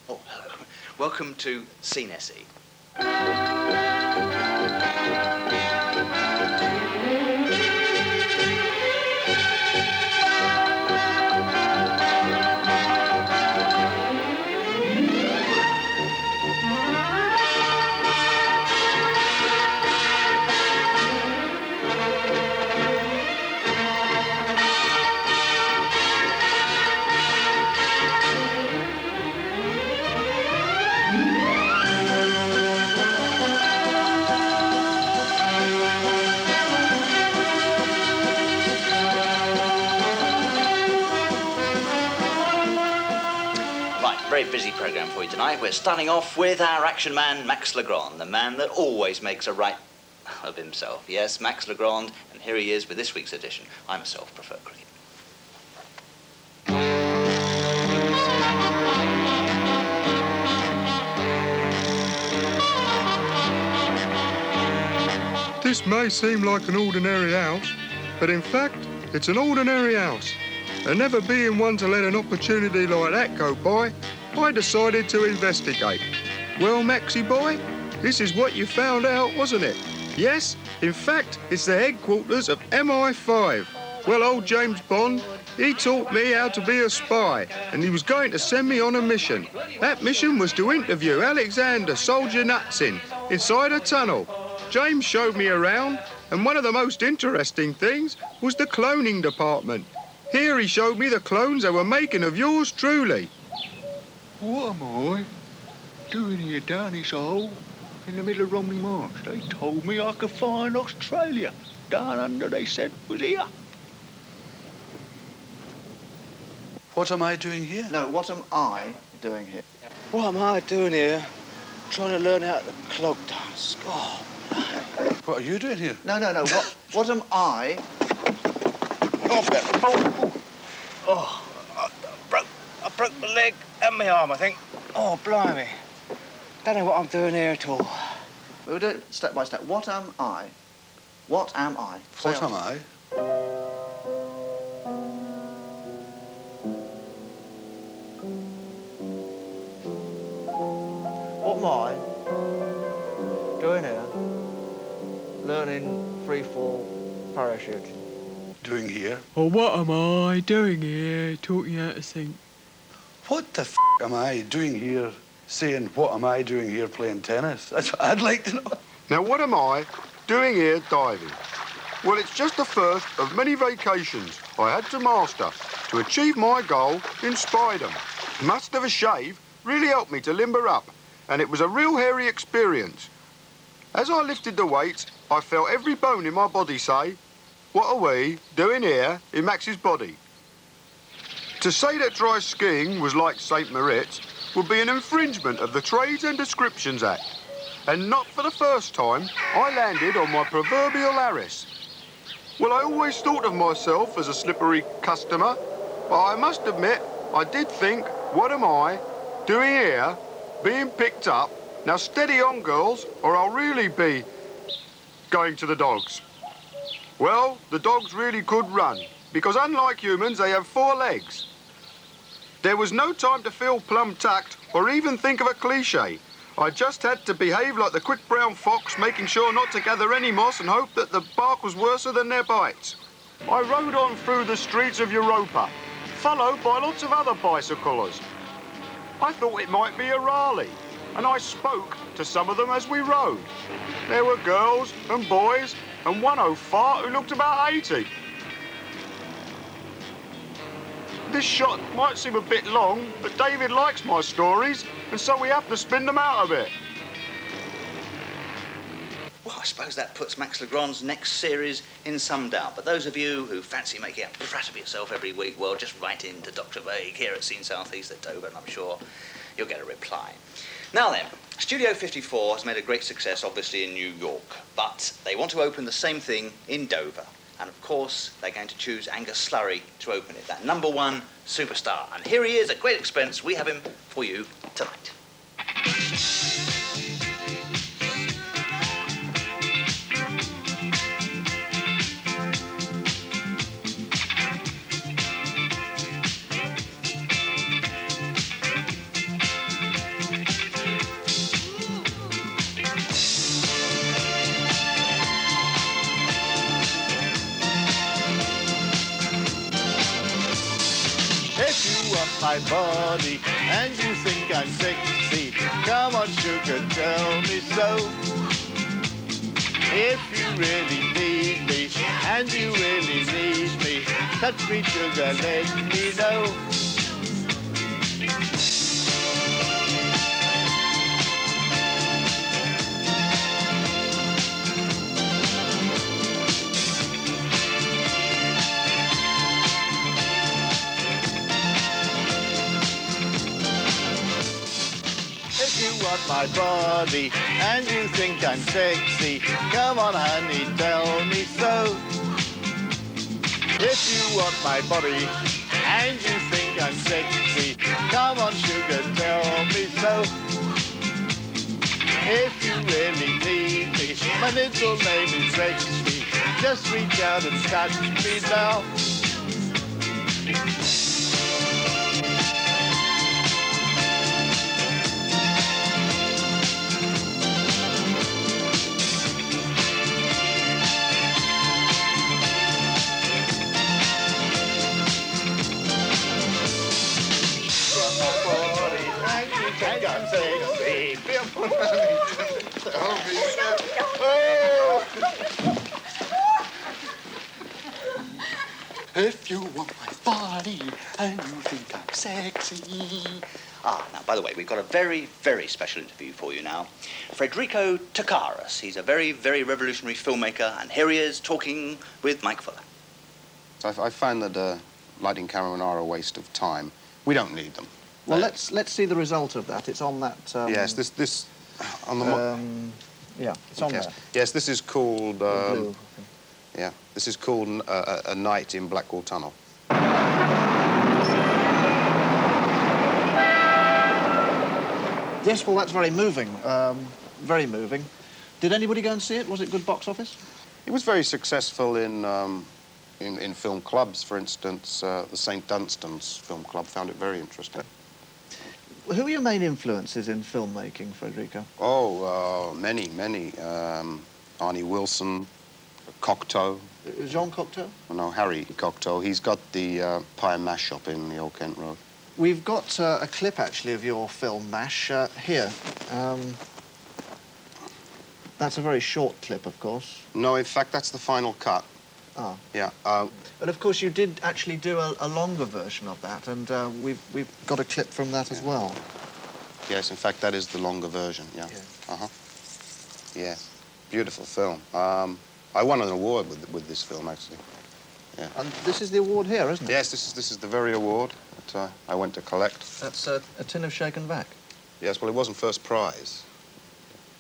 Oh, hello. Welcome to Scene SE. Very busy programme for you tonight. We're starting off with our action man, Max Legrand, the man that always makes a right of himself. Yes, Max Legrand, and here he is with this week's edition. I myself prefer cricket. This may seem like an ordinary house, but in fact, it's an ordinary house. And never being one to let an opportunity like that go by, I decided to investigate. Well, Maxie boy, this is what you found out, wasn't it? Yes, in fact, it's the headquarters of MI5. Well, old James Bond, he taught me how to be a spy, and he was going to send me on a mission. That mission was to interview Alexander Solzhenitsyn inside a tunnel. James showed me around, and one of the most interesting things was the cloning department. Here he showed me the clones they were making of yours truly. What am I doing here down this hole in the middle of Romney Marsh? They told me I could find Australia. Down under, they said, was here. What am I doing here? No, what am I doing here? What am I doing here? Trying to learn how to clog dance. Oh, what are you doing here? No. What am I? Oh, I broke my leg and my arm, I think. Oh, blimey. Don't know what I'm doing here at all. We'll do it step by step. What am I? What am I? What am I? What am I doing here? Learning free-fall parachuting. Doing here? Or what am I doing here, taught you how to sing? What the am I doing here saying, what am I doing here playing tennis? That's what I'd like to know. Now, what am I doing here diving? Well, it's just the first of many vacations I had to master to achieve my goal in Spydom. Must have a shave really helped me to limber up, and it was a real hairy experience. As I lifted the weights, I felt every bone in my body say, what are we doing here in Max's body? To say that dry skiing was like St. Moritz would be an infringement of the Trades and Descriptions Act. And not for the first time, I landed on my proverbial Harris. Well, I always thought of myself as a slippery customer, but I must admit, I did think, what am I doing here, being picked up? Now steady on, girls, or I'll really be going to the dogs. Well, the dogs really could run, because unlike humans, they have 4 legs. There was no time to feel plum tact or even think of a cliche. I just had to behave like the quick brown fox, making sure not to gather any moss and hope that the bark was worse than their bites. I rode on through the streets of Europa, followed by lots of other bicyclers. I thought it might be a rally, and I spoke to some of them as we rode. There were girls and boys, and one old fart who looked about 80. This shot might seem a bit long, but David likes my stories, and so we have to spin them out a bit. Well, I suppose that puts Max Legrand's next series in some doubt. But those of you who fancy making a brat of yourself every week, well, just write in to Dr. Vague here at Scene South East at Dover, and I'm sure you'll get a reply. Now then, Studio 54 has made a great success, obviously, in New York, but they want to open the same thing in Dover. And of course, they're going to choose Angus Slurry to open it, that #1 superstar. And here he is at great expense. We have him for you tonight. If you want my body and you think I'm sexy, come on, sugar, tell me so. If you really need me and you really need me, touch me, sugar, let me know. If you want my body and you think I'm sexy, come on, honey, tell me so. If you want my body and you think I'm sexy, come on, sugar, tell me so. If you really need me, my little name is Rexy. Just reach out and touch me now. If you want my body and you think I'm sexy. Now, by the way, we've got a very, very special interview for you now. Federico Takaris. He's a very, very revolutionary filmmaker, and here he is talking with Mike Fuller. I find that lighting cameramen are a waste of time. We don't need them. Well, let's see the result of that. It's on that. Yes, this on the. Yeah, it's on yes. there. Yes, this is called. Blue. Yeah, this is called a Night in Blackwall Tunnel. Yes, well, that's very moving. Very moving. Did anybody go and see it? Was it good box office? It was very successful in film clubs, for instance. The St. Dunstan's Film Club found it very interesting. Who are your main influences in filmmaking, Federico? Oh, many. Arnie Wilson, Cocteau. Jean Cocteau? No, Harry Cocteau. He's got the pie and mash shop in the Old Kent Road. We've got a clip, actually, of your film, MASH, here. That's a very short clip, of course. No, in fact, that's the final cut. Ah. Yeah. But, of course, you did actually do a longer version of that, and we've got a clip from that as well. Yes, in fact, that is the longer version, yeah. Uh-huh. Yeah, beautiful film. I won an award with this film, actually. Yeah. And this is the award here, isn't it? Yes, this is the very award that I went to collect. That's a tin of shaken back. Yes, well, it wasn't first prize.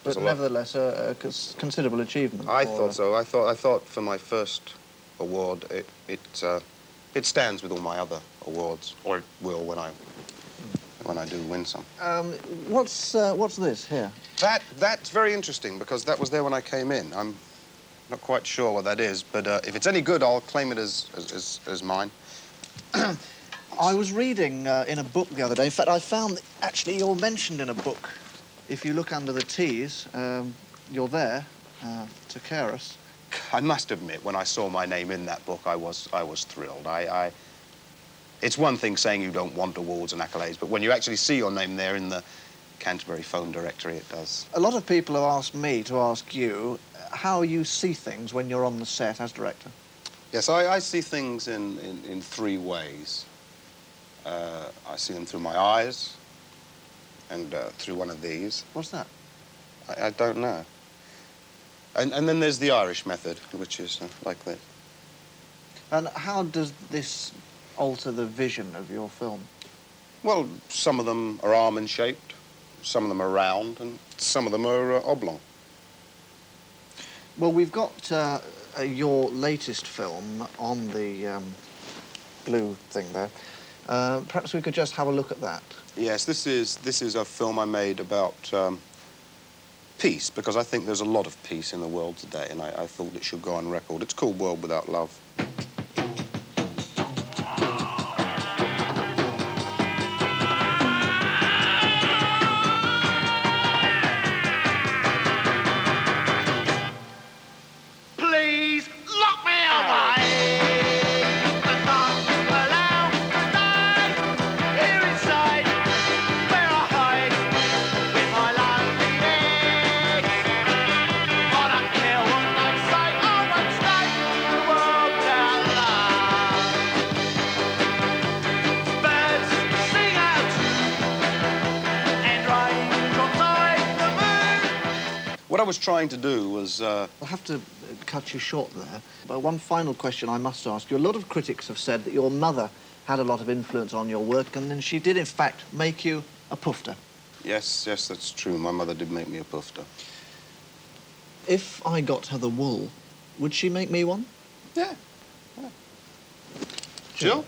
But nevertheless, a considerable achievement. I thought so. I thought for my first award, it stands with all my other awards, or it will when I do win some. What's this here? That's very interesting because that was there when I came in. I'm not quite sure what that is, but if it's any good, I'll claim it as mine. I was reading in a book the other day. In fact, I found that actually you're mentioned in a book. If you look under the T's, you're there, Takaris. I must admit, when I saw my name in that book, I was thrilled. It's one thing saying you don't want awards and accolades, but when you actually see your name there in the Canterbury phone directory, it does. A lot of people have asked me to ask you how you see things when you're on the set as director. Yes, I see things in three ways. I see them through my eyes and through one of these. What's that? I don't know. And then there's the Irish method, which is like this. And how does this alter the vision of your film? Well, some of them are almond-shaped, some of them are round, and some of them are oblong. Well, we've got your latest film on the blue thing there. Perhaps we could just have a look at that. Yes, this is a film I made about peace, because I think there's a lot of peace in the world today, and I thought it should go on record. It's called World Without Love. Please lock me away. I can't allow What I was trying to do was... I'll have to cut you short there. But one final question I must ask you. A lot of critics have said that your mother had a lot of influence on your work, and then she did, in fact, make you a pufter. Yes, that's true. My mother did make me a pufter. If I got her the wool, would she make me one? Yeah. Jill?